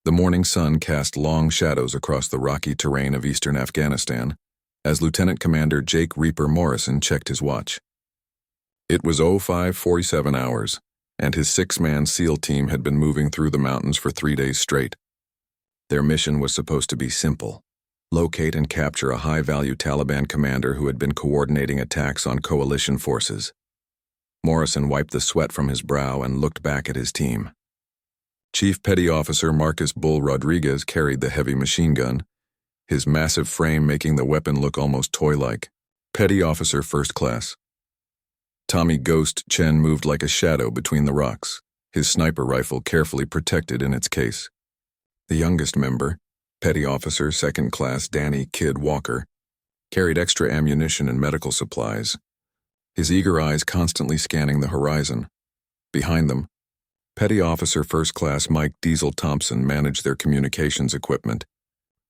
The morning sun cast long shadows across the rocky terrain of eastern Afghanistan as Lieutenant Commander Jake Reaper Morrison checked his watch. It was 05:47 hours, and his 6-man SEAL team had been moving through the mountains for 3 days straight. Their mission was supposed to be simple: locate and capture a high-value Taliban commander who had been coordinating attacks on coalition forces. Morrison wiped the sweat from his brow and looked back at his team. Chief Petty Officer Marcus Bull Rodriguez carried the heavy machine gun, his massive frame making the weapon look almost toy-like. Petty Officer First Class Tommy Ghost Chen moved like a shadow between the rocks, his sniper rifle carefully protected in its case. The youngest member, Petty Officer Second Class Danny Kid Walker, carried extra ammunition and medical supplies, his eager eyes constantly scanning the horizon. Behind them, Petty Officer First Class Mike Diesel Thompson managed their communications equipment,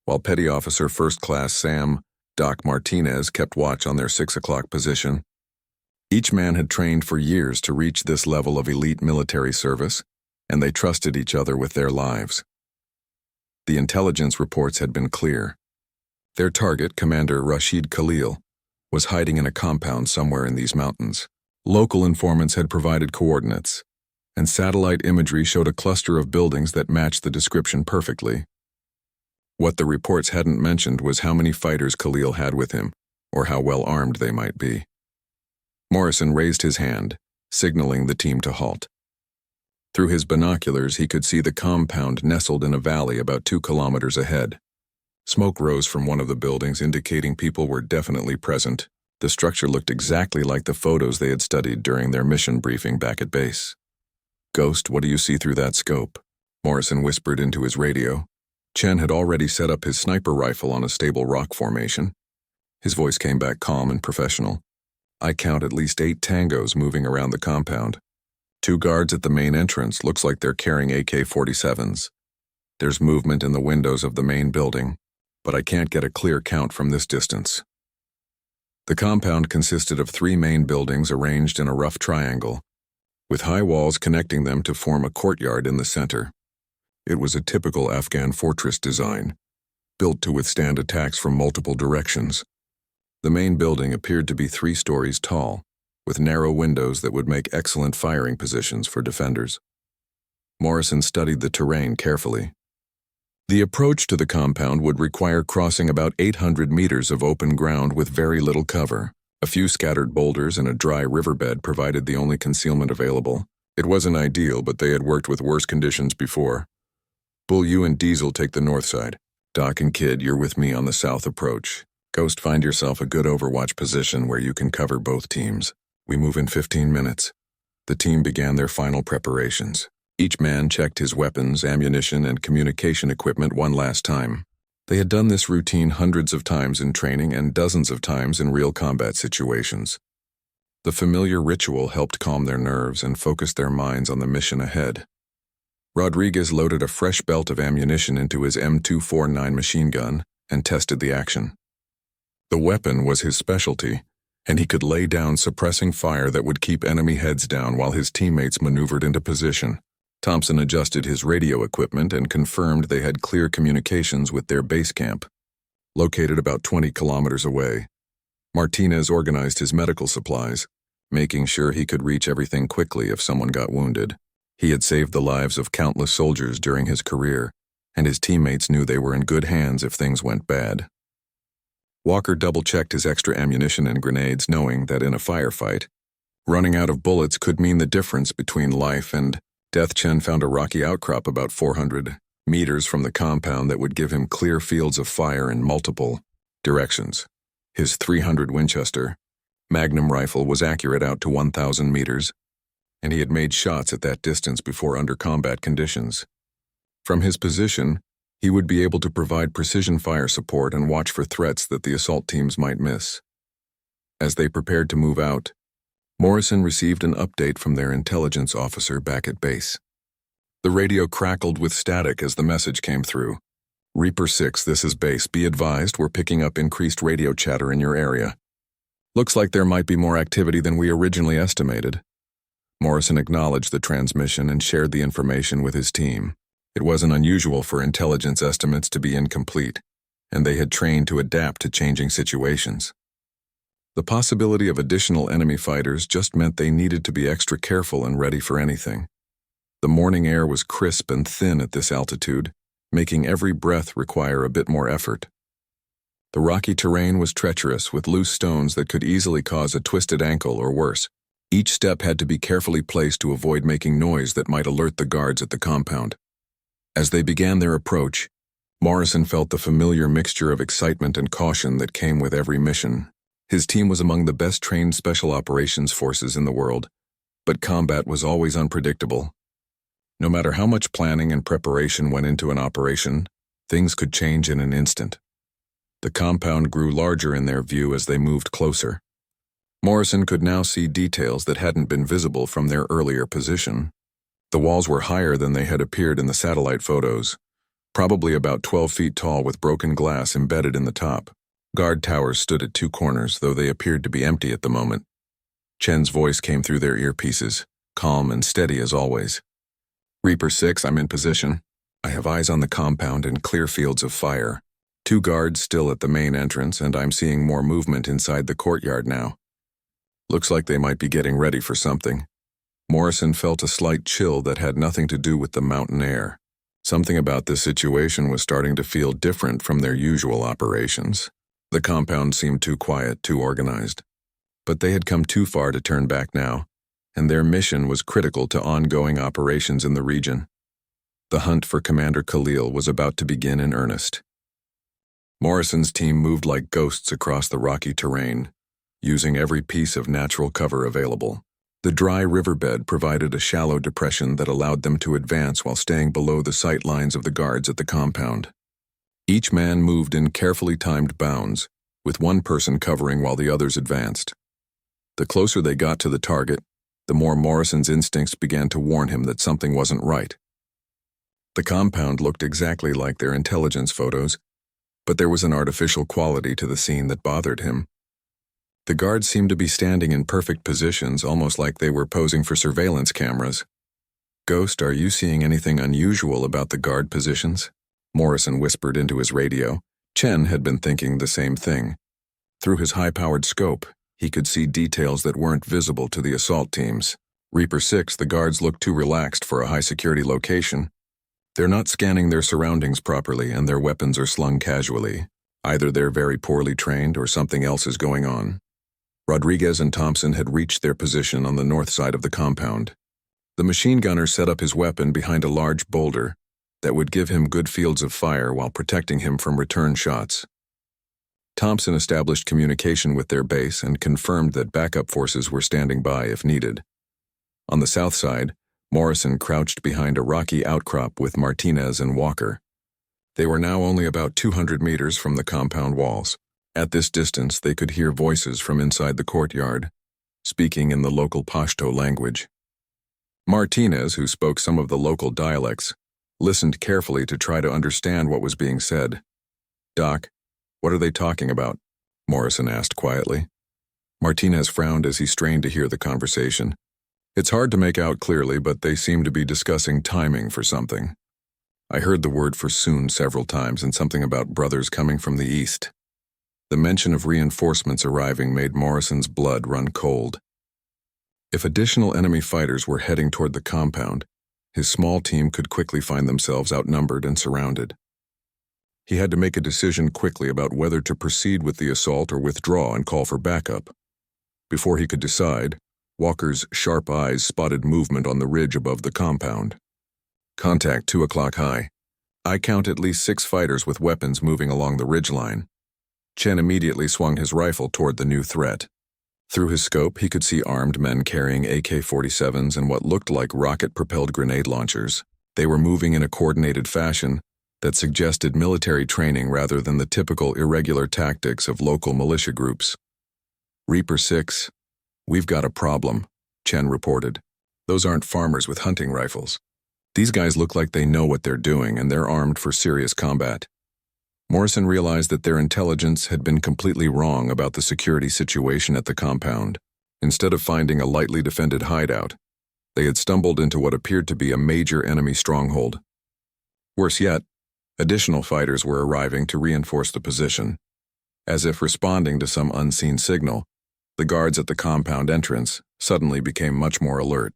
while Petty Officer First Class Sam Doc Martinez kept watch on their 6 o'clock position. Each man had trained for years to reach this level of elite military service, and they trusted each other with their lives. The intelligence reports had been clear. Their target, Commander Rashid Khalil, was hiding in a compound somewhere in these mountains. Local informants had provided coordinates, and satellite imagery showed a cluster of buildings that matched the description perfectly. What the reports hadn't mentioned was how many fighters Khalil had with him, or how well armed they might be. Morrison raised his hand, signaling the team to halt. Through his binoculars, he could see the compound nestled in a valley about 2 kilometers ahead. Smoke rose from one of the buildings, indicating people were definitely present. The structure looked exactly like the photos they had studied during their mission briefing back at base. "Ghost, what do you see through that scope?" Morrison whispered into his radio. Chen had already set up his sniper rifle on a stable rock formation. His voice came back calm and professional. "I count at least 8 tangos moving around the compound. 2 guards at the main entrance, looks like they're carrying AK-47s. There's movement in the windows of the main building, but I can't get a clear count from this distance." The compound consisted of 3 main buildings arranged in a rough triangle, with high walls connecting them to form a courtyard in the center. It was a typical Afghan fortress design, built to withstand attacks from multiple directions. The main building appeared to be 3 stories tall, with narrow windows that would make excellent firing positions for defenders. Morrison studied the terrain carefully. The approach to the compound would require crossing about 800 meters of open ground with very little cover. A few scattered boulders and a dry riverbed provided the only concealment available. It wasn't ideal, but they had worked with worse conditions before. "Bull, you and Diesel take the north side. Doc and Kid, you're with me on the south approach. Ghost, find yourself a good overwatch position where you can cover both teams. We move in 15 minutes. The team began their final preparations. Each man checked his weapons, ammunition, and communication equipment one last time. They had done this routine hundreds of times in training and dozens of times in real combat situations. The familiar ritual helped calm their nerves and focus their minds on the mission ahead. Rodriguez loaded a fresh belt of ammunition into his M249 machine gun and tested the action. The weapon was his specialty, and he could lay down suppressing fire that would keep enemy heads down while his teammates maneuvered into position. Thompson adjusted his radio equipment and confirmed they had clear communications with their base camp, located about 20 kilometers away. Martinez organized his medical supplies, making sure he could reach everything quickly if someone got wounded. He had saved the lives of countless soldiers during his career, and his teammates knew they were in good hands if things went bad. Walker double-checked his extra ammunition and grenades, knowing that in a firefight, running out of bullets could mean the difference between life and death. Chen found a rocky outcrop about 400 meters from the compound that would give him clear fields of fire in multiple directions. His .300 Winchester Magnum rifle was accurate out to 1,000 meters, and he had made shots at that distance before under combat conditions. From his position, he would be able to provide precision fire support and watch for threats that the assault teams might miss. As they prepared to move out, Morrison received an update from their intelligence officer back at base. The radio crackled with static as the message came through. "Reaper 6, this is base. Be advised, we're picking up increased radio chatter in your area. Looks like there might be more activity than we originally estimated." Morrison acknowledged the transmission and shared the information with his team. It wasn't unusual for intelligence estimates to be incomplete, and they had trained to adapt to changing situations. The possibility of additional enemy fighters just meant they needed to be extra careful and ready for anything. The morning air was crisp and thin at this altitude, making every breath require a bit more effort. The rocky terrain was treacherous with loose stones that could easily cause a twisted ankle or worse. Each step had to be carefully placed to avoid making noise that might alert the guards at the compound. As they began their approach, Morrison felt the familiar mixture of excitement and caution that came with every mission. His team was among the best-trained special operations forces in the world, but combat was always unpredictable. No matter how much planning and preparation went into an operation, things could change in an instant. The compound grew larger in their view as they moved closer. Morrison could now see details that hadn't been visible from their earlier position. The walls were higher than they had appeared in the satellite photos, probably about 12 feet tall with broken glass embedded in the top. Guard towers stood at two corners, though they appeared to be empty at the moment. Chen's voice came through their earpieces, calm and steady as always. Reaper 6, I'm in position. I have eyes on the compound and clear fields of fire. 2 guards still at the main entrance, and I'm seeing more movement inside the courtyard now. Looks like they might be getting ready for something. Morrison felt a slight chill that had nothing to do with the mountain air. Something about this situation was starting to feel different from their usual operations. The compound seemed too quiet, too organized. But they had come too far to turn back now, and their mission was critical to ongoing operations in the region. The hunt for Commander Khalil was about to begin in earnest. Morrison's team moved like ghosts across the rocky terrain, using every piece of natural cover available. The dry riverbed provided a shallow depression that allowed them to advance while staying below the sight lines of the guards at the compound. Each man moved in carefully timed bounds, with one person covering while the others advanced. The closer they got to the target, the more Morrison's instincts began to warn him that something wasn't right. The compound looked exactly like their intelligence photos, but there was an artificial quality to the scene that bothered him. The guards seemed to be standing in perfect positions, almost like they were posing for surveillance cameras. "Ghost, are you seeing anything unusual about the guard positions?" Morrison whispered into his radio. Chen had been thinking the same thing. Through his high-powered scope, he could see details that weren't visible to the assault teams. Reaper 6, the guards looked too relaxed for a high-security location. They're not scanning their surroundings properly, and their weapons are slung casually. Either they're very poorly trained or something else is going on. Rodriguez and Thompson had reached their position on the north side of the compound. The machine gunner set up his weapon behind a large boulder that would give him good fields of fire while protecting him from return shots. Thompson established communication with their base and confirmed that backup forces were standing by if needed. On the south side, Morrison crouched behind a rocky outcrop with Martinez and Walker. They were now only about 200 meters from the compound walls. At this distance, they could hear voices from inside the courtyard, speaking in the local Pashto language. Martinez, who spoke some of the local dialects, listened carefully to try to understand what was being said. "Doc, what are they talking about?" Morrison asked quietly. Martinez frowned as he strained to hear the conversation. "It's hard to make out clearly, but they seem to be discussing timing for something. I heard the word for soon several times and something about brothers coming from the east." The mention of reinforcements arriving made Morrison's blood run cold. If additional enemy fighters were heading toward the compound, his small team could quickly find themselves outnumbered and surrounded. He had to make a decision quickly about whether to proceed with the assault or withdraw and call for backup. Before he could decide, Walker's sharp eyes spotted movement on the ridge above the compound. "Contact 2 o'clock high. I count at least 6 fighters with weapons moving along the ridgeline." Chen immediately swung his rifle toward the new threat. Through his scope, he could see armed men carrying AK-47s and what looked like rocket-propelled grenade launchers. They were moving in a coordinated fashion that suggested military training rather than the typical irregular tactics of local militia groups. "Reaper 6, we've got a problem," Chen reported. "Those aren't farmers with hunting rifles. These guys look like they know what they're doing and they're armed for serious combat." Morrison realized that their intelligence had been completely wrong about the security situation at the compound. Instead of finding a lightly defended hideout, they had stumbled into what appeared to be a major enemy stronghold. Worse yet, additional fighters were arriving to reinforce the position. As if responding to some unseen signal, the guards at the compound entrance suddenly became much more alert.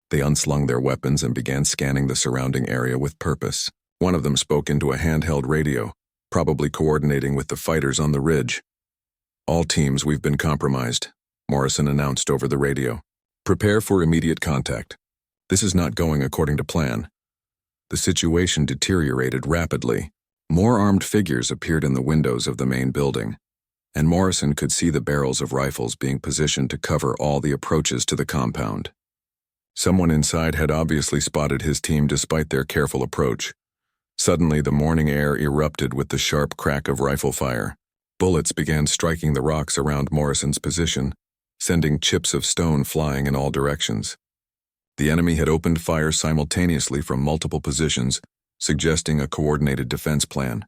They unslung their weapons and began scanning the surrounding area with purpose. One of them spoke into a handheld radio, probably coordinating with the fighters on the ridge. "All teams, we've been compromised," Morrison announced over the radio. "Prepare for immediate contact. This is not going according to plan." The situation deteriorated rapidly. More armed figures appeared in the windows of the main building, and Morrison could see the barrels of rifles being positioned to cover all the approaches to the compound. Someone inside had obviously spotted his team despite their careful approach. Suddenly, the morning air erupted with the sharp crack of rifle fire. Bullets began striking the rocks around Morrison's position, sending chips of stone flying in all directions. The enemy had opened fire simultaneously from multiple positions, suggesting a coordinated defense plan.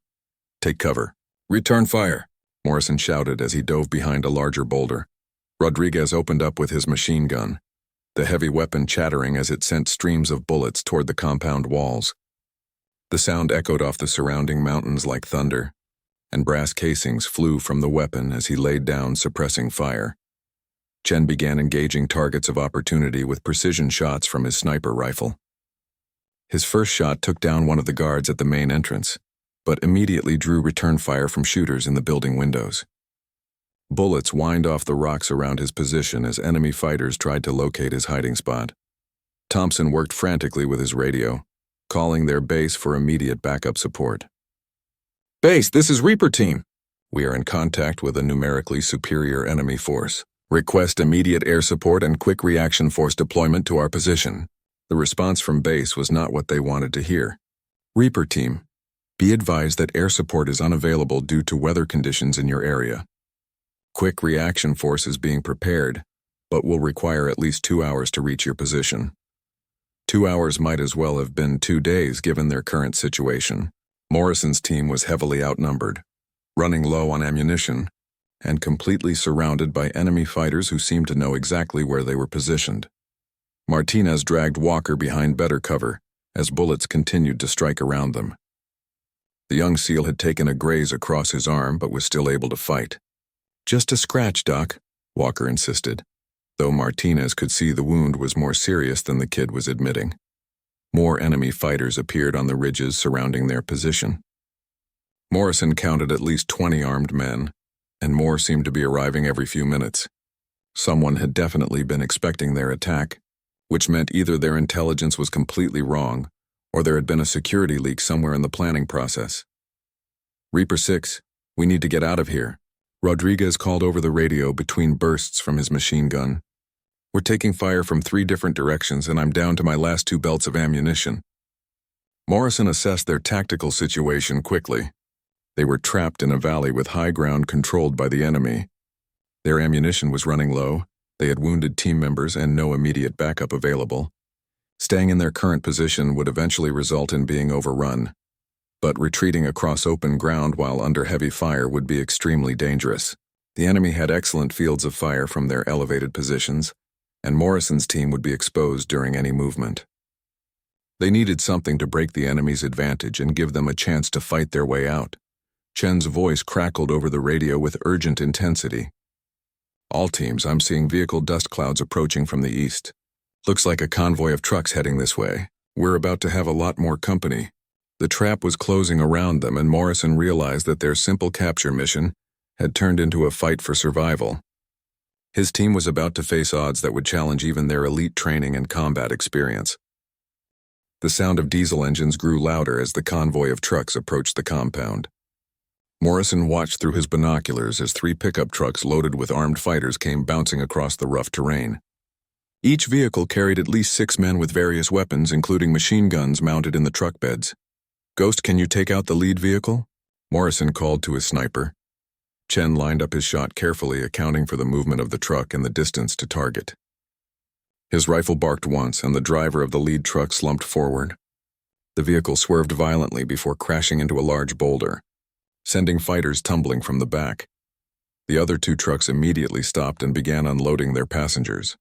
"Take cover. Return fire," Morrison shouted as he dove behind a larger boulder. Rodriguez opened up with his machine gun, the heavy weapon chattering as it sent streams of bullets toward the compound walls. The sound echoed off the surrounding mountains like thunder, and brass casings flew from the weapon as he laid down, suppressing fire. Chen began engaging targets of opportunity with precision shots from his sniper rifle. His first shot took down one of the guards at the main entrance, but immediately drew return fire from shooters in the building windows. Bullets whined off the rocks around his position as enemy fighters tried to locate his hiding spot. Thompson worked frantically with his radio, calling their base for immediate backup support. "Base, this is Reaper Team. We are in contact with a numerically superior enemy force. Request immediate air support and quick reaction force deployment to our position." The response from base was not what they wanted to hear. "Reaper Team, be advised that air support is unavailable due to weather conditions in your area. Quick reaction force is being prepared, but will require at least 2 hours to reach your position." 2 hours might as well have been 2 days given their current situation. Morrison's team was heavily outnumbered, running low on ammunition, and completely surrounded by enemy fighters who seemed to know exactly where they were positioned. Martinez dragged Walker behind better cover as bullets continued to strike around them. The young SEAL had taken a graze across his arm but was still able to fight. "Just a scratch, Doc," Walker insisted, though Martinez could see the wound was more serious than the kid was admitting. More enemy fighters appeared on the ridges surrounding their position. Morrison counted at least 20 armed men, and more seemed to be arriving every few minutes. Someone had definitely been expecting their attack, which meant either their intelligence was completely wrong, or there had been a security leak somewhere in the planning process. "Reaper 6, we need to get out of here," Rodriguez called over the radio between bursts from his machine gun. "We're taking fire from 3 different directions and I'm down to my last 2 belts of ammunition." Morrison assessed their tactical situation quickly. They were trapped in a valley with high ground controlled by the enemy. Their ammunition was running low, they had wounded team members and no immediate backup available. Staying in their current position would eventually result in being overrun, but retreating across open ground while under heavy fire would be extremely dangerous. The enemy had excellent fields of fire from their elevated positions, and Morrison's team would be exposed during any movement. They needed something to break the enemy's advantage and give them a chance to fight their way out. Chen's voice crackled over the radio with urgent intensity. "All teams, I'm seeing vehicle dust clouds approaching from the east. Looks like a convoy of trucks heading this way. We're about to have a lot more company." The trap was closing around them, and Morrison realized that their simple capture mission had turned into a fight for survival. His team was about to face odds that would challenge even their elite training and combat experience. The sound of diesel engines grew louder as the convoy of trucks approached the compound. Morrison watched through his binoculars as 3 pickup trucks loaded with armed fighters came bouncing across the rough terrain. Each vehicle carried at least 6 men with various weapons, including machine guns mounted in the truck beds. "Ghost, can you take out the lead vehicle?" Morrison called to his sniper. Chen lined up his shot carefully, accounting for the movement of the truck and the distance to target. His rifle barked once, and the driver of the lead truck slumped forward. The vehicle swerved violently before crashing into a large boulder, sending fighters tumbling from the back. The other 2 trucks immediately stopped and began unloading their passengers,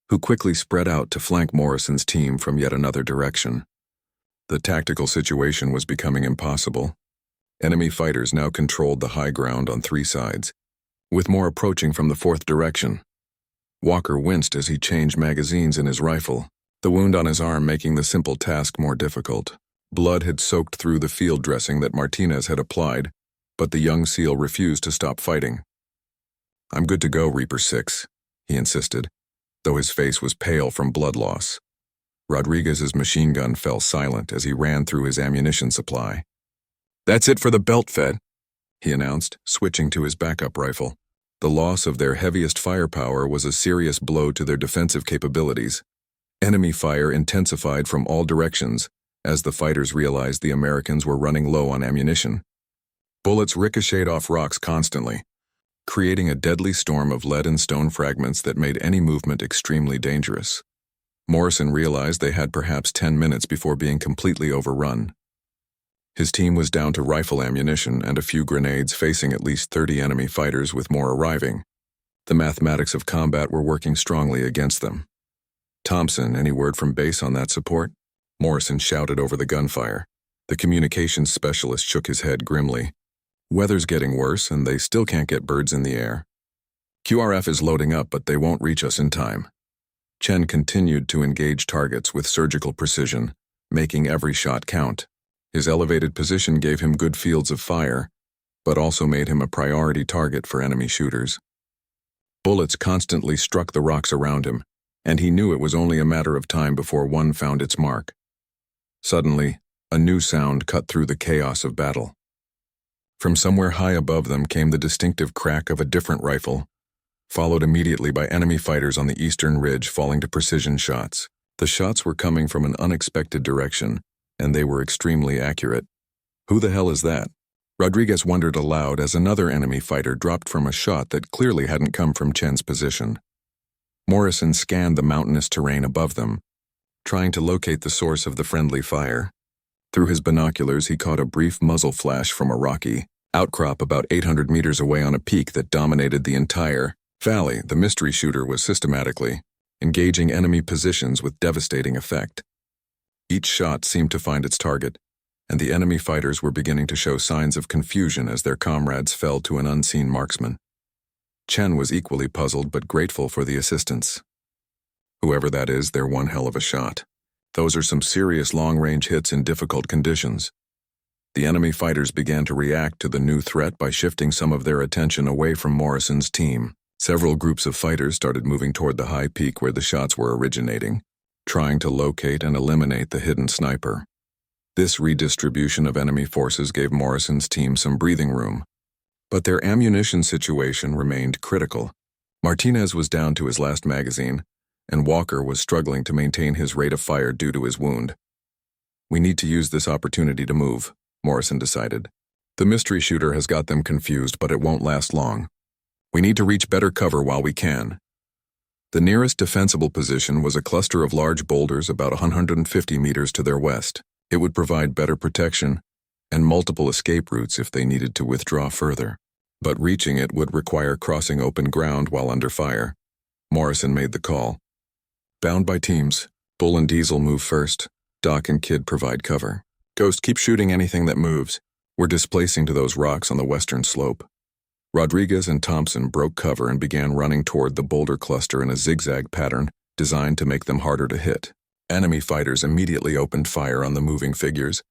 who quickly spread out to flank Morrison's team from yet another direction. The tactical situation was becoming impossible. Enemy fighters now controlled the high ground on 3 sides, with more approaching from the 4th direction. Walker winced as he changed magazines in his rifle, the wound on his arm making the simple task more difficult. Blood had soaked through the field dressing that Martinez had applied, but the young SEAL refused to stop fighting. "I'm good to go, Reaper 6, he insisted, though his face was pale from blood loss. Rodriguez's machine gun fell silent as he ran through his ammunition supply. "That's it for the belt fed," he announced, switching to his backup rifle. The loss of their heaviest firepower was a serious blow to their defensive capabilities. Enemy fire intensified from all directions as the fighters realized the Americans were running low on ammunition. Bullets ricocheted off rocks constantly, creating a deadly storm of lead and stone fragments that made any movement extremely dangerous. Morrison realized they had perhaps 10 minutes before being completely overrun. His team was down to rifle ammunition and a few grenades, facing at least 30 enemy fighters with more arriving. The mathematics of combat were working strongly against them. "Thompson, any word from base on that support?" Morrison shouted over the gunfire. The communications specialist shook his head grimly. "Weather's getting worse and they still can't get birds in the air. QRF is loading up, but they won't reach us in time." Chen continued to engage targets with surgical precision, making every shot count. His elevated position gave him good fields of fire, but also made him a priority target for enemy shooters. Bullets constantly struck the rocks around him, and he knew it was only a matter of time before one found its mark. Suddenly, a new sound cut through the chaos of battle. From somewhere high above them came the distinctive crack of a different rifle, followed immediately by enemy fighters on the eastern ridge falling to precision shots. The shots were coming from an unexpected direction, and they were extremely accurate. "Who the hell is that?" Rodriguez wondered aloud as another enemy fighter dropped from a shot that clearly hadn't come from Chen's position. Morrison scanned the mountainous terrain above them, trying to locate the source of the friendly fire. Through his binoculars, he caught a brief muzzle flash from a rocky outcrop about 800 meters away on a peak that dominated the entire valley. The mystery shooter was systematically engaging enemy positions with devastating effect. Each shot seemed to find its target, and the enemy fighters were beginning to show signs of confusion as their comrades fell to an unseen marksman. Chen was equally puzzled but grateful for the assistance. "Whoever that is, they're one hell of a shot. Those are some serious long-range hits in difficult conditions." The enemy fighters began to react to the new threat by shifting some of their attention away from Morrison's team. Several groups of fighters started moving toward the high peak where the shots were originating, trying to locate and eliminate the hidden sniper. This redistribution of enemy forces gave Morrison's team some breathing room, but their ammunition situation remained critical. Martinez was down to his last magazine, and Walker was struggling to maintain his rate of fire due to his wound. "We need to use this opportunity to move," Morrison decided. "The mystery shooter has got them confused, but it won't last long. We need to reach better cover while we can." The nearest defensible position was a cluster of large boulders about 150 meters to their west. It would provide better protection and multiple escape routes if they needed to withdraw further. But reaching it would require crossing open ground while under fire. Morrison made the call. "Bound by teams. Bull and Diesel move first. Doc and Kid provide cover. Ghost, keep shooting anything that moves. We're displacing to those rocks on the western slope." Rodriguez and Thompson broke cover and began running toward the boulder cluster in a zigzag pattern designed to make them harder to hit. Enemy fighters immediately opened fire on the moving figures,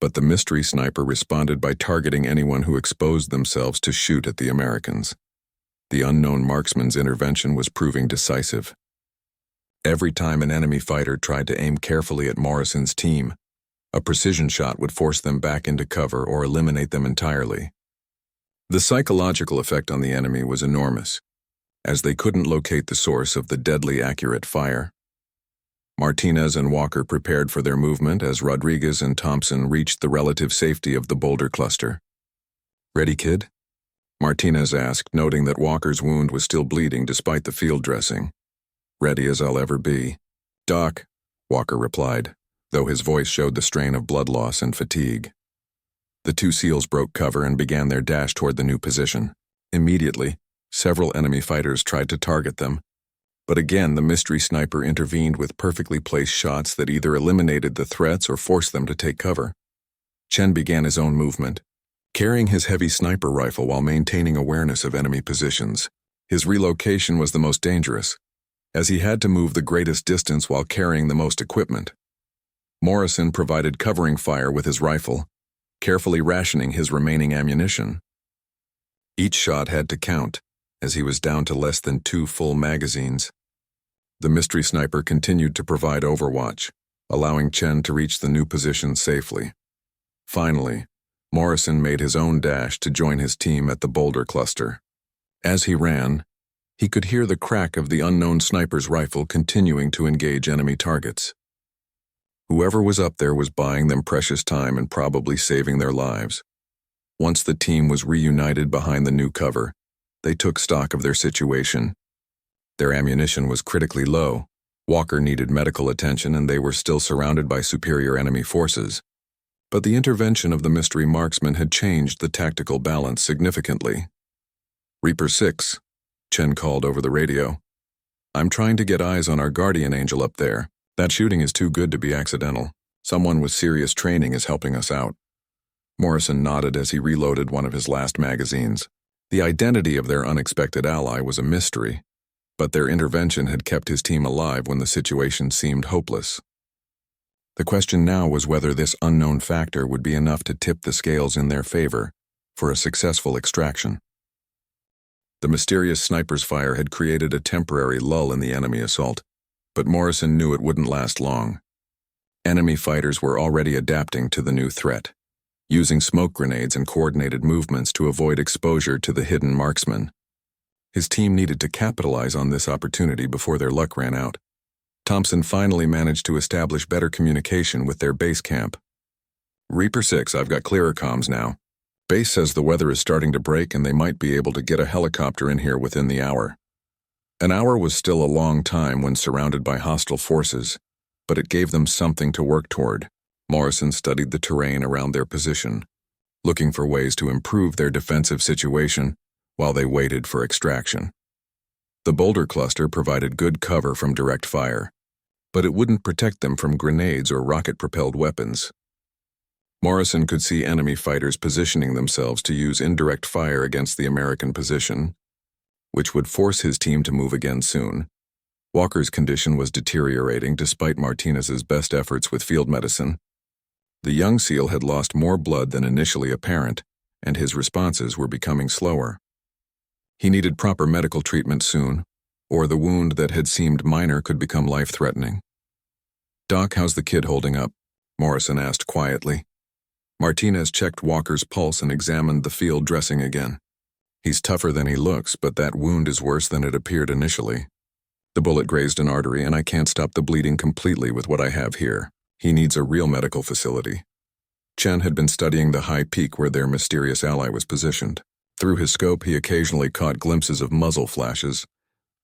but the mystery sniper responded by targeting anyone who exposed themselves to shoot at the Americans. The unknown marksman's intervention was proving decisive. Every time an enemy fighter tried to aim carefully at Morrison's team, a precision shot would force them back into cover or eliminate them entirely. The psychological effect on the enemy was enormous, as they couldn't locate the source of the deadly accurate fire. Martinez and Walker prepared for their movement as Rodriguez and Thompson reached the relative safety of the boulder cluster. "Ready, Kid?" Martinez asked, noting that Walker's wound was still bleeding despite the field dressing. "Ready as I'll ever be." "Doc," Walker replied, though his voice showed the strain of blood loss and fatigue. The two SEALs broke cover and began their dash toward the new position. Immediately, several enemy fighters tried to target them, But again, the mystery sniper intervened with perfectly placed shots that either eliminated the threats or forced them to take cover. Chen began his own movement, carrying his heavy sniper rifle while maintaining awareness of enemy positions. His relocation was the most dangerous, as he had to move the greatest distance while carrying the most equipment. Morrison provided covering fire with his rifle, carefully rationing his remaining ammunition. Each shot had to count, as he was down to less than 2 full magazines. The mystery sniper continued to provide overwatch, allowing Chen to reach the new position safely. Finally, Morrison made his own dash to join his team at the boulder cluster. As he ran, he could hear the crack of the unknown sniper's rifle continuing to engage enemy targets. Whoever was up there was buying them precious time and probably saving their lives. Once the team was reunited behind the new cover, they took stock of their situation. Their ammunition was critically low, Walker needed medical attention, and they were still surrounded by superior enemy forces. But the intervention of the mystery marksman had changed the tactical balance significantly. "Reaper 6, Chen called over the radio. "I'm trying to get eyes on our guardian angel up there. That shooting is too good to be accidental. Someone with serious training is helping us out." Morrison nodded as he reloaded one of his last magazines. The identity of their unexpected ally was a mystery, but their intervention had kept his team alive when the situation seemed hopeless. The question now was whether this unknown factor would be enough to tip the scales in their favor for a successful extraction. The mysterious sniper's fire had created a temporary lull in the enemy assault, but Morrison knew it wouldn't last long. Enemy fighters were already adapting to the new threat, using smoke grenades and coordinated movements to avoid exposure to the hidden marksman. His team needed to capitalize on this opportunity before their luck ran out. Thompson finally managed to establish better communication with their base camp. "Reaper 6, I've got clearer comms now. Base says the weather is starting to break and they might be able to get a helicopter in here within the hour." An hour was still a long time when surrounded by hostile forces, but it gave them something to work toward. Morrison studied the terrain around their position, looking for ways to improve their defensive situation while they waited for extraction. The boulder cluster provided good cover from direct fire, but it wouldn't protect them from grenades or rocket-propelled weapons. Morrison could see enemy fighters positioning themselves to use indirect fire against the American position, which would force his team to move again soon. Walker's condition was deteriorating despite Martinez's best efforts with field medicine. The young SEAL had lost more blood than initially apparent, and his responses were becoming slower. He needed proper medical treatment soon, or the wound that had seemed minor could become life-threatening. "Doc, how's the kid holding up?" Morrison asked quietly. Martinez checked Walker's pulse and examined the field dressing again. "He's tougher than he looks, but that wound is worse than it appeared initially. The bullet grazed an artery, and I can't stop the bleeding completely with what I have here. He needs a real medical facility." Chen had been studying the high peak where their mysterious ally was positioned. Through his scope, he occasionally caught glimpses of muzzle flashes,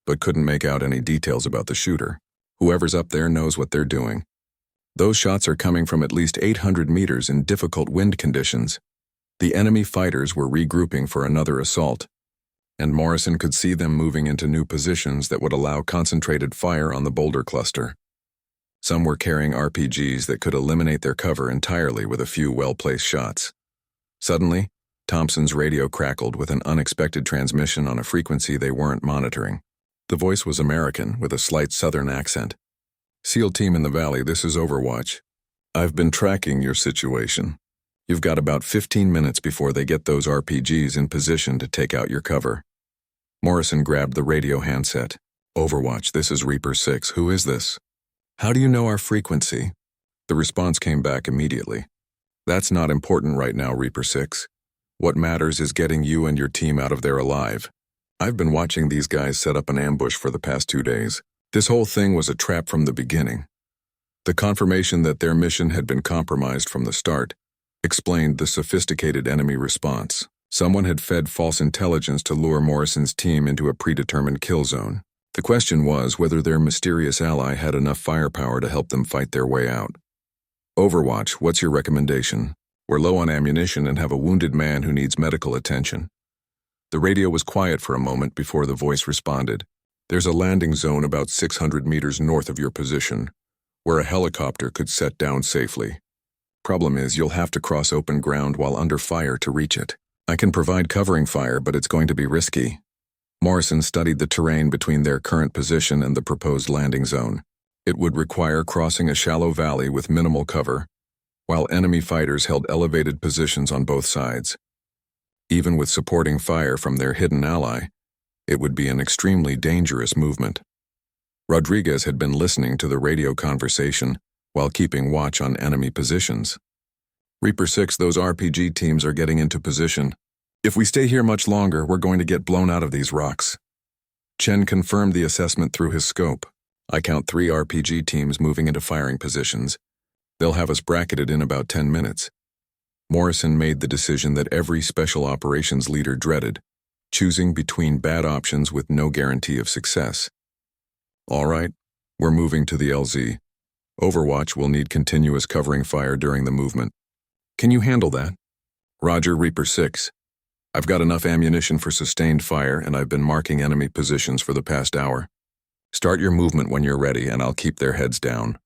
but couldn't make out any details about the shooter. Whoever's up there knows what they're doing. Those shots are coming from at least 800 meters in difficult wind conditions. The enemy fighters were regrouping for another assault, and Morrison could see them moving into new positions that would allow concentrated fire on the boulder cluster. Some were carrying RPGs that could eliminate their cover entirely with a few well-placed shots. Suddenly, Thompson's radio crackled with an unexpected transmission on a frequency they weren't monitoring. The voice was American, with a slight southern accent. "SEAL team in the valley, this is Overwatch. I've been tracking your situation. You've got about 15 minutes before they get those RPGs in position to take out your cover." Morrison grabbed the radio handset. "Overwatch, this is Reaper 6. Who is this? How do you know our frequency?" The response came back immediately. "That's not important right now, Reaper 6. What matters is getting you and your team out of there alive. I've been watching these guys set up an ambush for the past 2 days. This whole thing was a trap from the beginning." The confirmation that their mission had been compromised from the start explained the sophisticated enemy response. Someone had fed false intelligence to lure Morrison's team into a predetermined kill zone. The question was whether their mysterious ally had enough firepower to help them fight their way out. "Overwatch, what's your recommendation? We're low on ammunition and have a wounded man who needs medical attention." The radio was quiet for a moment before the voice responded. There's a landing zone about 600 meters north of your position, where a helicopter could set down safely. Problem is, you'll have to cross open ground while under fire to reach it. I can provide covering fire, but it's going to be risky. Morrison studied the terrain between their current position and the proposed landing zone. It would require crossing a shallow valley with minimal cover, while enemy fighters held elevated positions on both sides. Even with supporting fire from their hidden ally, it would be an extremely dangerous movement. Rodriguez had been listening to the radio conversation while keeping watch on enemy positions. Reaper 6, those RPG teams are getting into position. If we stay here much longer, we're going to get blown out of these rocks. Chen confirmed the assessment through his scope. I count 3 RPG teams moving into firing positions. They'll have us bracketed in about 10 minutes. Morrison made the decision that every special operations leader dreaded, choosing between bad options with no guarantee of success. All right, we're moving to the LZ. Overwatch will need continuous covering fire during the movement. Can you handle that? Roger, Reaper 6. I've got enough ammunition for sustained fire, and I've been marking enemy positions for the past hour. Start your movement when you're ready, and I'll keep their heads down.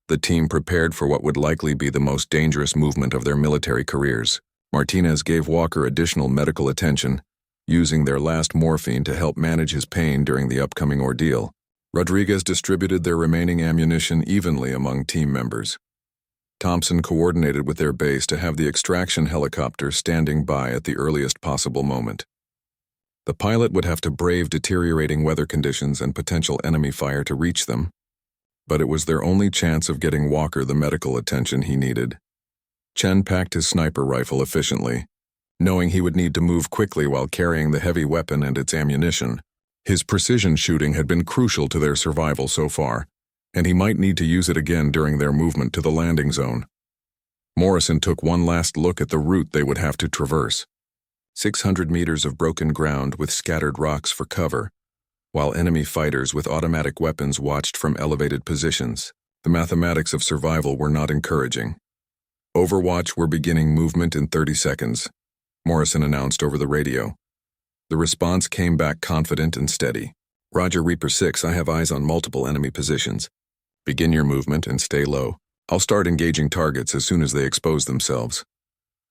The team prepared for what would likely be the most dangerous movement of their military careers. Martinez gave Walker additional medical attention, using their last morphine to help manage his pain during the upcoming ordeal. Rodriguez distributed their remaining ammunition evenly among team members. Thompson coordinated with their base to have the extraction helicopter standing by at the earliest possible moment. The pilot would have to brave deteriorating weather conditions and potential enemy fire to reach them, but it was their only chance of getting Walker the medical attention he needed. Chen packed his sniper rifle efficiently, knowing he would need to move quickly while carrying the heavy weapon and its ammunition. His precision shooting had been crucial to their survival so far, and he might need to use it again during their movement to the landing zone. Morrison took one last look at the route they would have to traverse. 600 meters of broken ground with scattered rocks for cover, while enemy fighters with automatic weapons watched from elevated positions. The mathematics of survival were not encouraging. Overwatch were beginning movement in 30 seconds, Morrison announced over the radio. The response came back confident and steady. Roger, Reaper 6, I have eyes on multiple enemy positions. Begin your movement and stay low. I'll start engaging targets as soon as they expose themselves.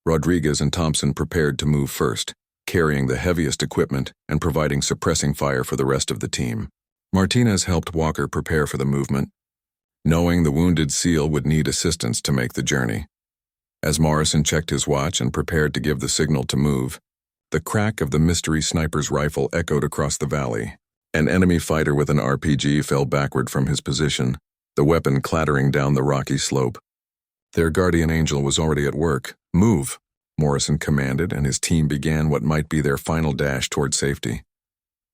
Rodriguez and Thompson prepared to move first, carrying the heaviest equipment and providing suppressing fire for the rest of the team. Martinez helped Walker prepare for the movement, knowing the wounded SEAL would need assistance to make the journey. As Morrison checked his watch and prepared to give the signal to move, the crack of the mystery sniper's rifle echoed across the valley. An enemy fighter with an RPG fell backward from his position, the weapon clattering down the rocky slope. Their guardian angel was already at work. Move, Morrison commanded, and his team began what might be their final dash toward safety.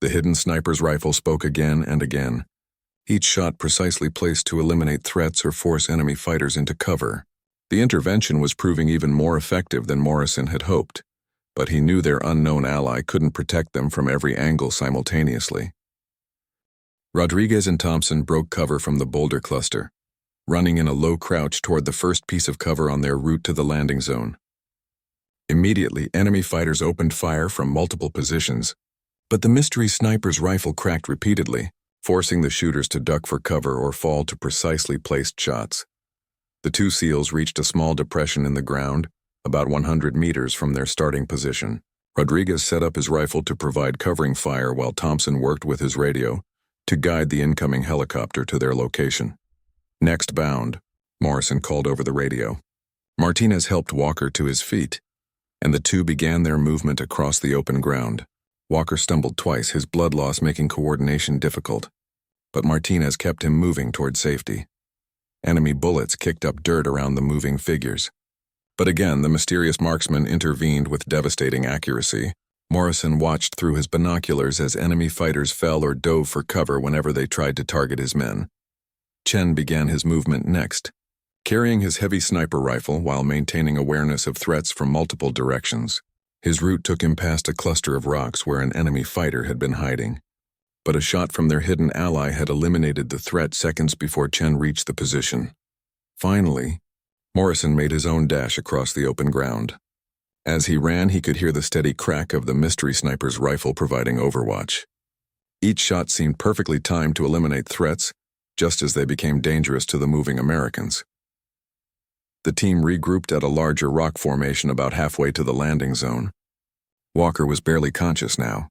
The hidden sniper's rifle spoke again and again, each shot precisely placed to eliminate threats or force enemy fighters into cover. The intervention was proving even more effective than Morrison had hoped, but he knew their unknown ally couldn't protect them from every angle simultaneously. Rodriguez and Thompson broke cover from the boulder cluster, running in a low crouch toward the first piece of cover on their route to the landing zone. Immediately, enemy fighters opened fire from multiple positions, but the mystery sniper's rifle cracked repeatedly, forcing the shooters to duck for cover or fall to precisely placed shots. The two SEALs reached a small depression in the ground, about 100 meters from their starting position. Rodriguez set up his rifle to provide covering fire while Thompson worked with his radio to guide the incoming helicopter to their location. Next bound, Morrison called over the radio. Martinez helped Walker to his feet, and the two began their movement across the open ground. Walker stumbled twice, his blood loss making coordination difficult, but Martinez kept him moving toward safety. Enemy bullets kicked up dirt around the moving figures. But again, the mysterious marksman intervened with devastating accuracy. Morrison watched through his binoculars as enemy fighters fell or dove for cover whenever they tried to target his men. Chen began his movement next, carrying his heavy sniper rifle while maintaining awareness of threats from multiple directions. His route took him past a cluster of rocks where an enemy fighter had been hiding, but a shot from their hidden ally had eliminated the threat seconds before Chen reached the position. Finally, Morrison made his own dash across the open ground. As he ran, he could hear the steady crack of the mystery sniper's rifle providing overwatch. Each shot seemed perfectly timed to eliminate threats, just as they became dangerous to the moving Americans. The team regrouped at a larger rock formation about halfway to the landing zone. Walker was barely conscious now,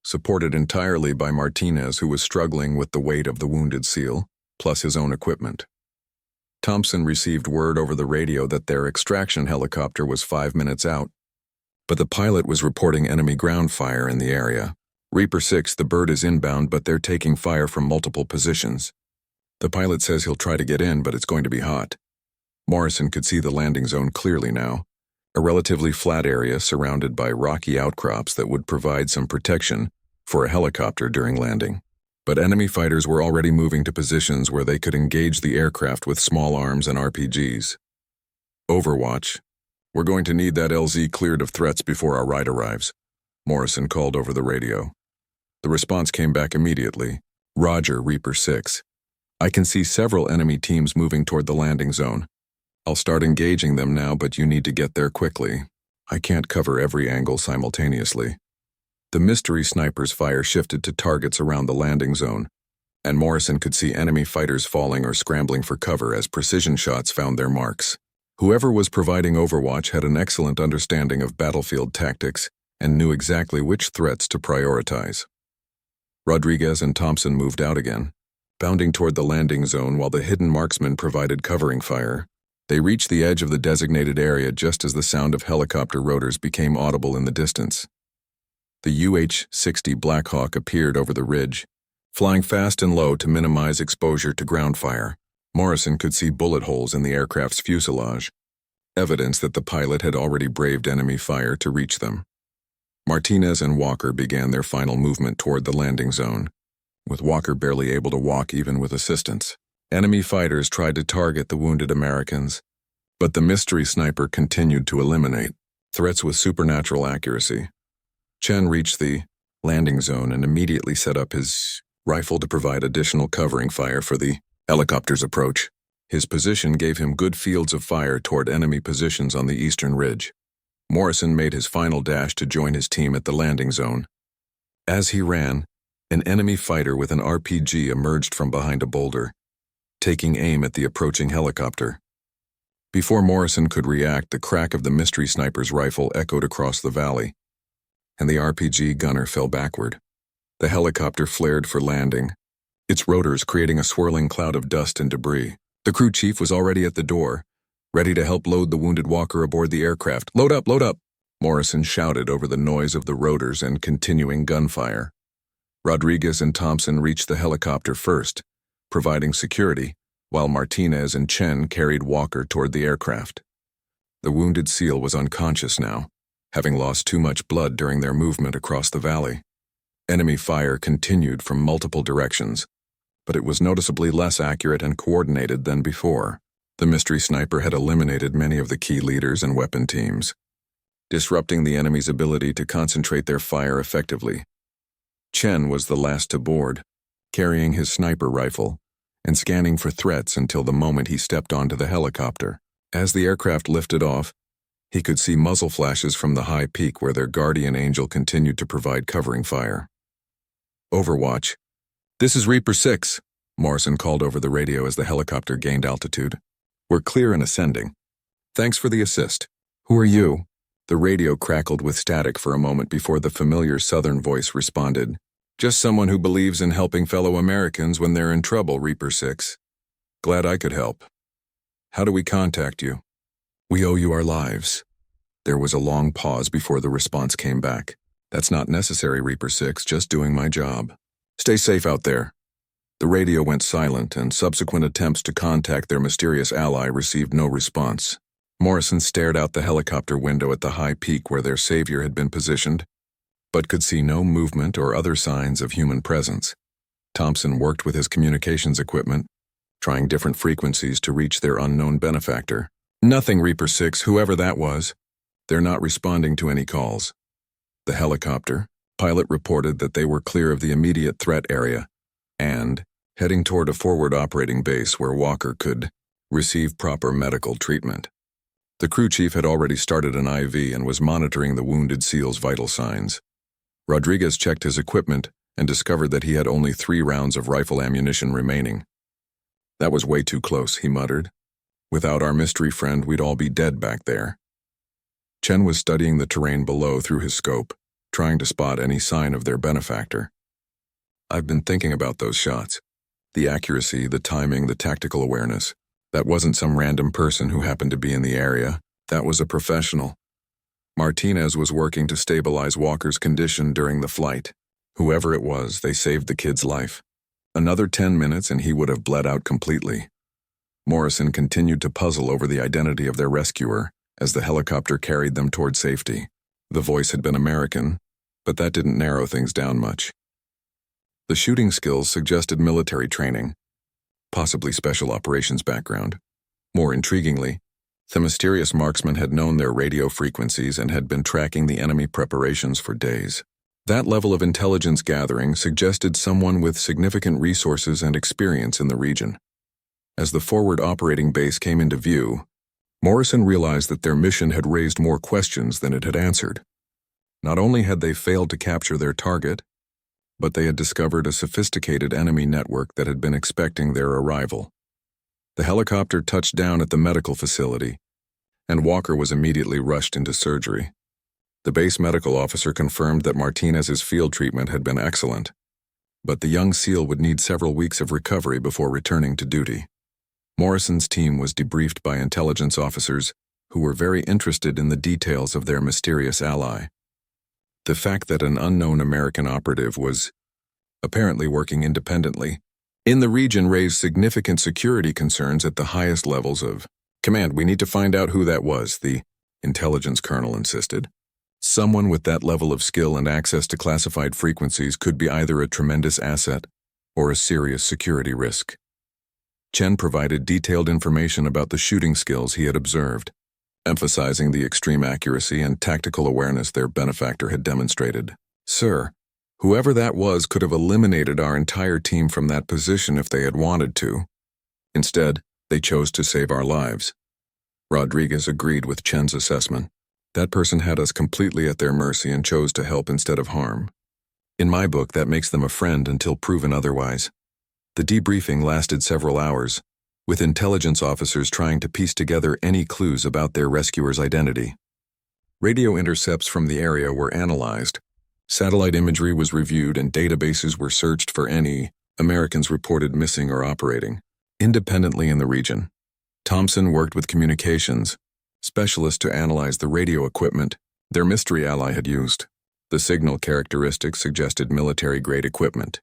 supported entirely by Martinez, who was struggling with the weight of the wounded SEAL, plus his own equipment. Thompson received word over the radio that their extraction helicopter was 5 minutes out, but the pilot was reporting enemy ground fire in the area. Reaper 6, the bird is inbound, but they're taking fire from multiple positions. The pilot says he'll try to get in, but it's going to be hot. Morrison could see the landing zone clearly now, a relatively flat area surrounded by rocky outcrops that would provide some protection for a helicopter during landing. But enemy fighters were already moving to positions where they could engage the aircraft with small arms and RPGs. Overwatch. We're going to need that LZ cleared of threats before our ride arrives, Morrison called over the radio. The response came back immediately. Roger, Reaper 6. I can see several enemy teams moving toward the landing zone. I'll start engaging them now, but you need to get there quickly. I can't cover every angle simultaneously. The mystery sniper's fire shifted to targets around the landing zone, and Morrison could see enemy fighters falling or scrambling for cover as precision shots found their marks. Whoever was providing Overwatch had an excellent understanding of battlefield tactics and knew exactly which threats to prioritize. Rodriguez and Thompson moved out again, bounding toward the landing zone while the hidden marksman provided covering fire. They reached the edge of the designated area just as the sound of helicopter rotors became audible in the distance. The UH-60 Blackhawk appeared over the ridge, flying fast and low to minimize exposure to ground fire. Morrison could see bullet holes in the aircraft's fuselage, evidence that the pilot had already braved enemy fire to reach them. Martinez and Walker began their final movement toward the landing zone, with Walker barely able to walk even with assistance. Enemy fighters tried to target the wounded Americans, but the mystery sniper continued to eliminate threats with supernatural accuracy. Chen reached the landing zone and immediately set up his rifle to provide additional covering fire for the helicopter's approach. His position gave him good fields of fire toward enemy positions on the eastern ridge. Morrison made his final dash to join his team at the landing zone. As he ran, an enemy fighter with an RPG emerged from behind a boulder, taking aim at the approaching helicopter. Before Morrison could react, the crack of the mystery sniper's rifle echoed across the valley, and the RPG gunner fell backward. The helicopter flared for landing, its rotors creating a swirling cloud of dust and debris. The crew chief was already at the door, ready to help load the wounded Walker aboard the aircraft. "Load up, load up!" Morrison shouted over the noise of the rotors and continuing gunfire. Rodriguez and Thompson reached the helicopter first, providing security, while Martinez and Chen carried Walker toward the aircraft. The wounded SEAL was unconscious now, having lost too much blood during their movement across the valley. Enemy fire continued from multiple directions, but it was noticeably less accurate and coordinated than before. The mystery sniper had eliminated many of the key leaders and weapon teams, disrupting the enemy's ability to concentrate their fire effectively. Chen was the last to board, carrying his sniper rifle and scanning for threats until the moment he stepped onto the helicopter. As the aircraft lifted off, he could see muzzle flashes from the high peak where their guardian angel continued to provide covering fire. Overwatch. "This is Reaper 6, Morrison called over the radio as the helicopter gained altitude. "We're clear and ascending. Thanks for the assist. Who are you?" The radio crackled with static for a moment before the familiar southern voice responded. "Just someone who believes in helping fellow Americans when they're in trouble, Reaper 6. Glad I could help. How do we contact you?" "We owe you our lives." There was a long pause before the response came back. "That's not necessary, Reaper 6, just doing my job. Stay safe out there." The radio went silent, and subsequent attempts to contact their mysterious ally received no response. Morrison stared out the helicopter window at the high peak where their savior had been positioned, but could see no movement or other signs of human presence. Thompson worked with his communications equipment, trying different frequencies to reach their unknown benefactor. "Nothing, Reaper 6, whoever that was. They're not responding to any calls." The helicopter pilot reported that they were clear of the immediate threat area and heading toward a forward operating base where Walker could receive proper medical treatment. The crew chief had already started an IV and was monitoring the wounded SEAL's vital signs. Rodriguez checked his equipment and discovered that he had only 3 rounds of rifle ammunition remaining. "That was way too close," he muttered. "Without our mystery friend, we'd all be dead back there." Chen was studying the terrain below through his scope, trying to spot any sign of their benefactor. "I've been thinking about those shots. The accuracy, the timing, the tactical awareness. That wasn't some random person who happened to be in the area. That was a professional. Martinez was working to stabilize Walker's condition during the flight. Whoever it was, they saved the kid's life. Another 10 minutes and he would have bled out completely." Morrison continued to puzzle over the identity of their rescuer as the helicopter carried them toward safety. The voice had been American, but that didn't narrow things down much. The shooting skills suggested military training, possibly special operations background. More intriguingly, the mysterious marksman had known their radio frequencies and had been tracking the enemy preparations for days. That level of intelligence gathering suggested someone with significant resources and experience in the region. As the forward operating base came into view, Morrison realized that their mission had raised more questions than it had answered. Not only had they failed to capture their target, but they had discovered a sophisticated enemy network that had been expecting their arrival. The helicopter touched down at the medical facility, and Walker was immediately rushed into surgery. The base medical officer confirmed that Martinez's field treatment had been excellent, but the young SEAL would need several weeks of recovery before returning to duty. Morrison's team was debriefed by intelligence officers who were very interested in the details of their mysterious ally. The fact that an unknown American operative was apparently working independently in the region raised significant security concerns at the highest levels of command. "We need to find out who that was," the intelligence colonel insisted. "Someone with that level of skill and access to classified frequencies could be either a tremendous asset or a serious security risk." Chen provided detailed information about the shooting skills he had observed, emphasizing the extreme accuracy and tactical awareness their benefactor had demonstrated. "Sir, whoever that was could have eliminated our entire team from that position if they had wanted to. Instead, they chose to save our lives." Rodriguez agreed with Chen's assessment. "That person had us completely at their mercy and chose to help instead of harm. In my book, that makes them a friend until proven otherwise." The debriefing lasted several hours, with intelligence officers trying to piece together any clues about their rescuer's identity. Radio intercepts from the area were analyzed, satellite imagery was reviewed, and databases were searched for any Americans reported missing or operating independently in the region. Thompson worked with communications specialists to analyze the radio equipment their mystery ally had used. The signal characteristics suggested military-grade equipment,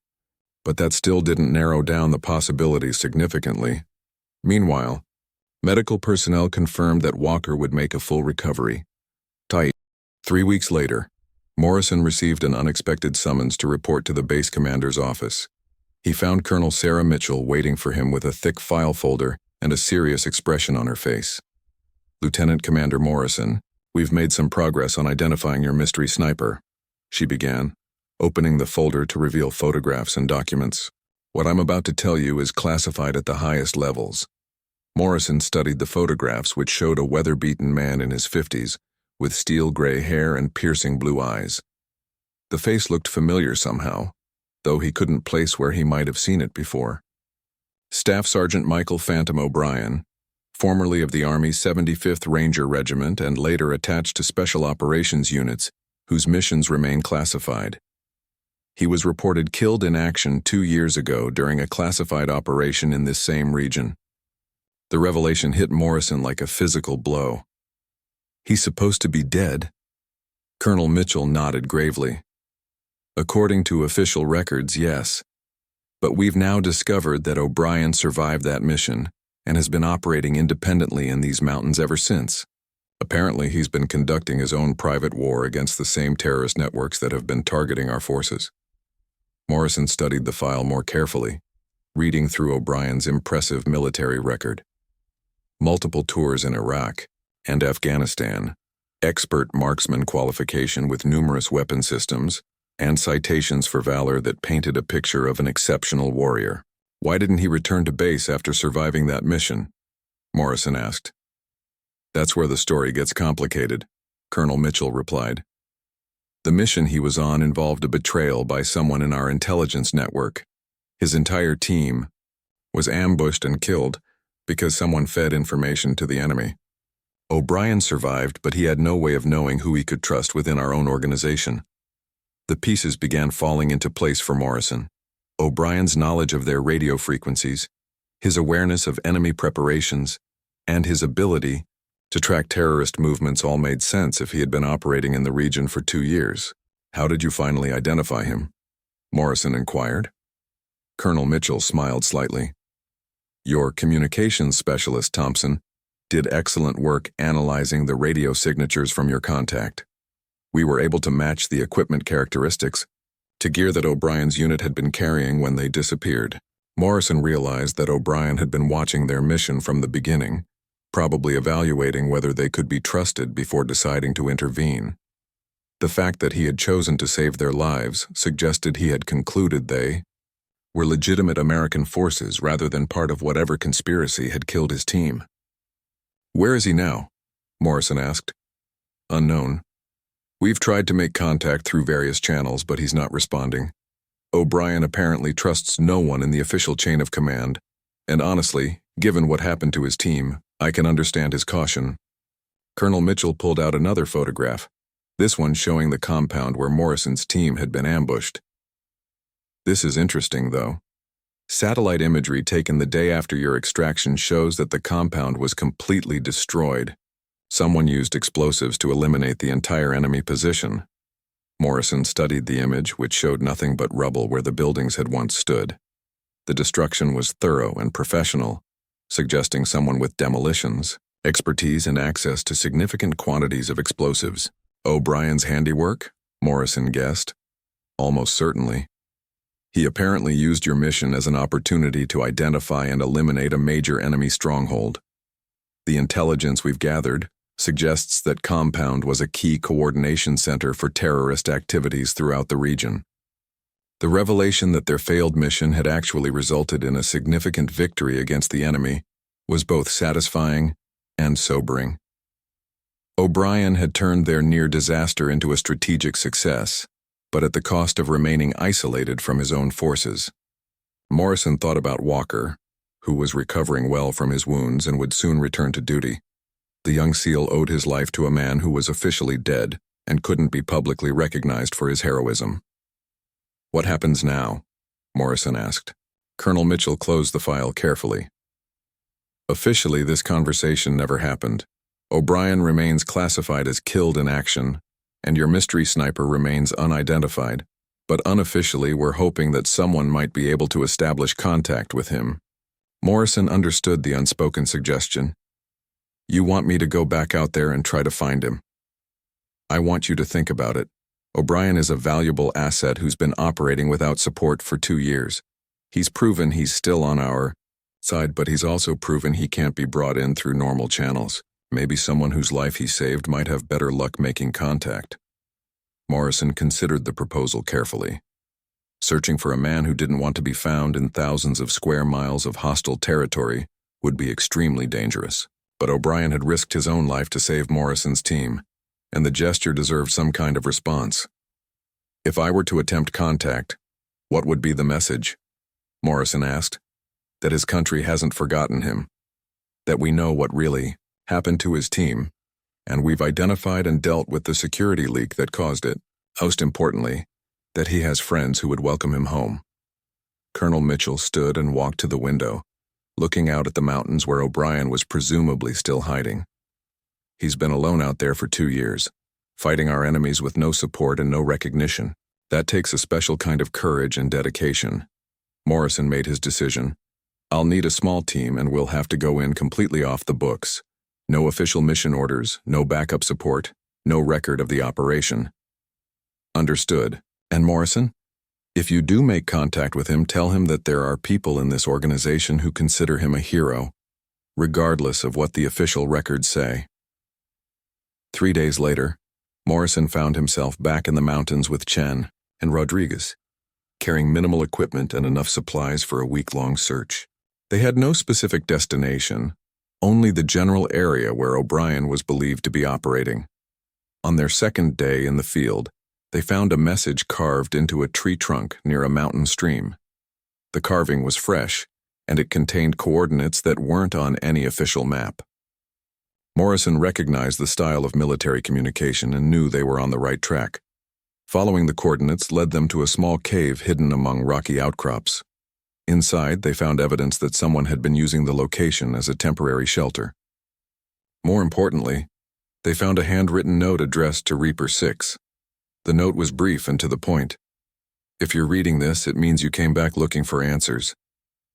but that still didn't narrow down the possibilities significantly. Meanwhile, medical personnel confirmed that Walker would make a full recovery. 3 weeks later, Morrison received an unexpected summons to report to the base commander's office. He found Colonel Sarah Mitchell waiting for him with a thick file folder and a serious expression on her face. "Lieutenant Commander Morrison, we've made some progress on identifying your mystery sniper," she began, opening the folder to reveal photographs and documents. "What I'm about to tell you is classified at the highest levels." Morrison studied the photographs, which showed a weather-beaten man in his 50s, with steel-gray hair and piercing blue eyes. The face looked familiar somehow, though he couldn't place where he might have seen it before. Staff Sergeant Michael Phantom O'Brien, formerly of the Army's 75th Ranger Regiment and later attached to Special Operations units, whose missions remain classified. He was reported killed in action 2 years ago during a classified operation in this same region. The revelation hit Morrison like a physical blow. "He's supposed to be dead?" Colonel Mitchell nodded gravely. "According to official records, yes. But we've now discovered that O'Brien survived that mission and has been operating independently in these mountains ever since. Apparently, he's been conducting his own private war against the same terrorist networks that have been targeting our forces." Morrison studied the file more carefully, reading through O'Brien's impressive military record. Multiple tours in Iraq and Afghanistan, expert marksman qualification with numerous weapon systems, and citations for valor that painted a picture of an exceptional warrior. "Why didn't he return to base after surviving that mission?" Morrison asked. "That's where the story gets complicated," Colonel Mitchell replied. The mission he was on involved a betrayal by someone in our intelligence network. His entire team was ambushed and killed because someone fed information to the enemy. O'Brien survived, but he had no way of knowing who he could trust within our own organization. The pieces began falling into place for Morrison. O'Brien's knowledge of their radio frequencies, his awareness of enemy preparations, and his ability to track terrorist movements all made sense if he had been operating in the region for 2 years. "How did you finally identify him?" Morrison inquired. Colonel Mitchell smiled slightly. "Your communications specialist, Thompson, did excellent work analyzing the radio signatures from your contact. We were able to match the equipment characteristics to gear that O'Brien's unit had been carrying when they disappeared." Morrison realized that O'Brien had been watching their mission from the beginning, probably evaluating whether they could be trusted before deciding to intervene. The fact that he had chosen to save their lives suggested he had concluded they were legitimate American forces rather than part of whatever conspiracy had killed his team. "Where is he now?" Morrison asked. "Unknown. We've tried to make contact through various channels, but he's not responding. O'Brien apparently trusts no one in the official chain of command, and honestly, given what happened to his team, I can understand his caution." Colonel Mitchell pulled out another photograph, this one showing the compound where Morrison's team had been ambushed. "This is interesting, though. Satellite imagery taken the day after your extraction shows that the compound was completely destroyed. Someone used explosives to eliminate the entire enemy position." Morrison studied the image, which showed nothing but rubble where the buildings had once stood. The destruction was thorough and professional, suggesting someone with demolitions, expertise, and access to significant quantities of explosives. "O'Brien's handiwork?" Morrison guessed. "Almost certainly. He apparently used your mission as an opportunity to identify and eliminate a major enemy stronghold. The intelligence we've gathered suggests that Compound was a key coordination center for terrorist activities throughout the region. The revelation that their failed mission had actually resulted in a significant victory against the enemy was both satisfying and sobering. O'Brien had turned their near disaster into a strategic success, but at the cost of remaining isolated from his own forces. Morrison thought about Walker, who was recovering well from his wounds and would soon return to duty. The young SEAL owed his life to a man who was officially dead and couldn't be publicly recognized for his heroism. "What happens now?" Morrison asked. Colonel Mitchell closed the file carefully. "Officially, this conversation never happened. O'Brien remains classified as killed in action, and your mystery sniper remains unidentified, but unofficially we're hoping that someone might be able to establish contact with him." Morrison understood the unspoken suggestion. "You want me to go back out there and try to find him?" "I want you to think about it. O'Brien is a valuable asset who's been operating without support for 2 years. He's proven he's still on our side, but he's also proven he can't be brought in through normal channels. Maybe someone whose life he saved might have better luck making contact." Morrison considered the proposal carefully. Searching for a man who didn't want to be found in thousands of square miles of hostile territory would be extremely dangerous. But O'Brien had risked his own life to save Morrison's team, and the gesture deserved some kind of response. "If I were to attempt contact, what would be the message?" Morrison asked. "That his country hasn't forgotten him. That we know what really happened to his team, and we've identified and dealt with the security leak that caused it. Most importantly, that he has friends who would welcome him home." Colonel Mitchell stood and walked to the window, looking out at the mountains where O'Brien was presumably still hiding. "He's been alone out there for 2 years, fighting our enemies with no support and no recognition. That takes a special kind of courage and dedication." Morrison made his decision. "I'll need a small team and we'll have to go in completely off the books. No official mission orders, no backup support, no record of the operation." "Understood. And Morrison? If you do make contact with him, tell him that there are people in this organization who consider him a hero, regardless of what the official records say." 3 days later, Morrison found himself back in the mountains with Chen and Rodriguez, carrying minimal equipment and enough supplies for a week-long search. They had no specific destination, only the general area where O'Brien was believed to be operating. On their second day in the field, They found a message carved into a tree trunk near a mountain stream. The carving was fresh, and it contained coordinates that weren't on any official map. Morrison recognized the style of military communication and knew they were on the right track. Following the coordinates led them to a small cave hidden among rocky outcrops. Inside, they found evidence that someone had been using the location as a temporary shelter. More importantly, they found a handwritten note addressed to Reaper 6. The note was brief and to the point. If you're reading this, it means you came back looking for answers.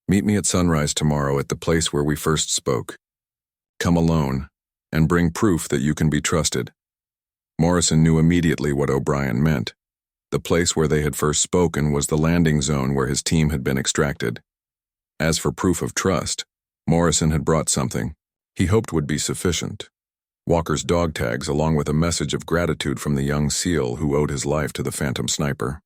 Meet me at sunrise tomorrow at the place where we first spoke. Come alone, and bring proof that you can be trusted. Morrison knew immediately what O'Brien meant. The place where they had first spoken was the landing zone where his team had been extracted. As for proof of trust, Morrison had brought something he hoped would be sufficient. Walker's dog tags along with a message of gratitude from the young SEAL who owed his life to the Phantom Sniper.